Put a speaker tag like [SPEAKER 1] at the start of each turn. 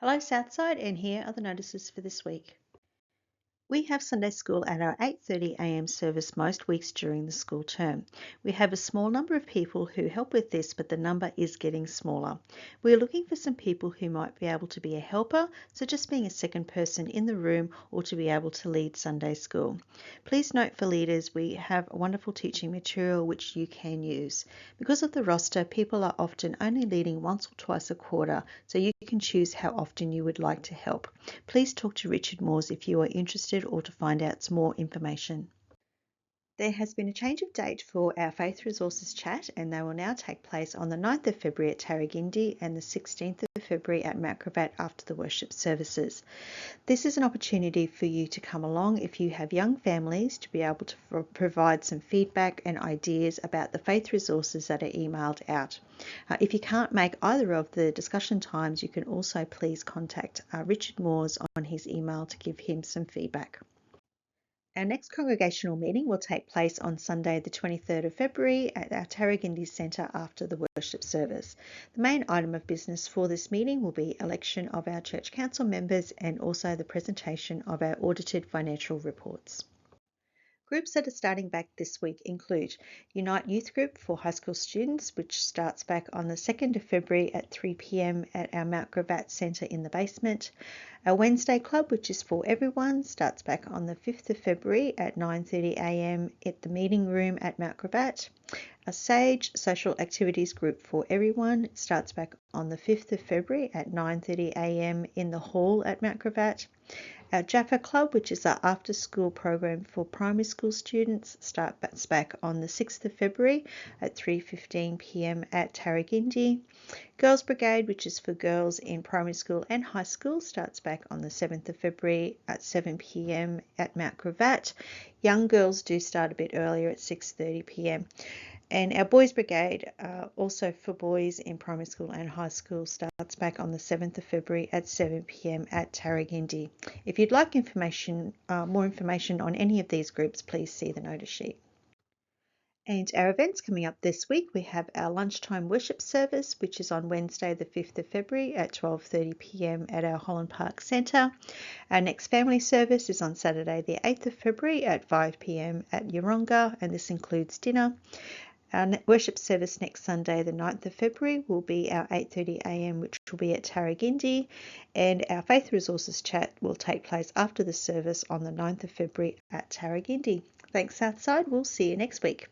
[SPEAKER 1] Hello Southside, and here are the notices for this week. We have Sunday school at our 8:30 a.m. service most weeks during the school term. We have a small number of people who help with this, but the number is getting smaller. We are looking for some people who might be able to be a helper, so just being a second person in the room or to be able to lead Sunday school. Please note for leaders, we have wonderful teaching material which you can use. Because of the roster, people are often only leading once or twice a quarter, so you can choose how often you would like to help. Please talk to Richard Moores if you are interested or to find out some more information. There has been a change of date for our Faith Resources chat, and they will now take place on the 9th of February at Tarragindi and the 16th of February at Mount Gravatt after the worship services. This is an opportunity for you to come along if you have young families to be able to provide some feedback and ideas about the faith resources that are emailed out. If you can't make either of the discussion times, you can also please contact Richard Moores on his email to give him some feedback. Our next congregational meeting will take place on Sunday the 23rd of February at our Tarragindi Centre after the worship service. The main item of business for this meeting will be election of our church council members and also the presentation of our audited financial reports. Groups that are starting back this week include Unite Youth Group for high school students, which starts back on the 2nd of February at 3 p.m. at our Mount Gravatt Centre in the basement. Our Wednesday Club, which is for everyone, starts back on the 5th of February at 9:30 a.m. at the meeting room at Mount Gravatt. A Sage Social Activities Group for everyone starts back on the 5th of February at 9:30 a.m. in the hall at Mount Gravatt. Our Jaffa Club, which is our after-school program for primary school students, starts back on the 6th of February at 3:15 p.m. at Tarragindi. Girls Brigade, which is for girls in primary school and high school, starts back on the 7th of February at 7 p.m. at Mount Gravatt. Young girls do start a bit earlier at 6:30 p.m. And our Boys Brigade, also for boys in primary school and high school, starts back on the 7th of February at 7 p.m. at Tarragindi. If you'd like more information on any of these groups, please see the notice sheet. And our events coming up this week, we have our lunchtime worship service, which is on Wednesday the 5th of February at 12:30 p.m. at our Holland Park Centre. Our next family service is on Saturday the 8th of February at 5 p.m. at Yeronga, and this includes dinner. Our worship service next Sunday, the 9th of February, will be our 8:30 a.m, which will be at Tarragindi, and our Faith Resources chat will take place after the service on the 9th of February at Tarragindi. Thanks, Southside. We'll see you next week.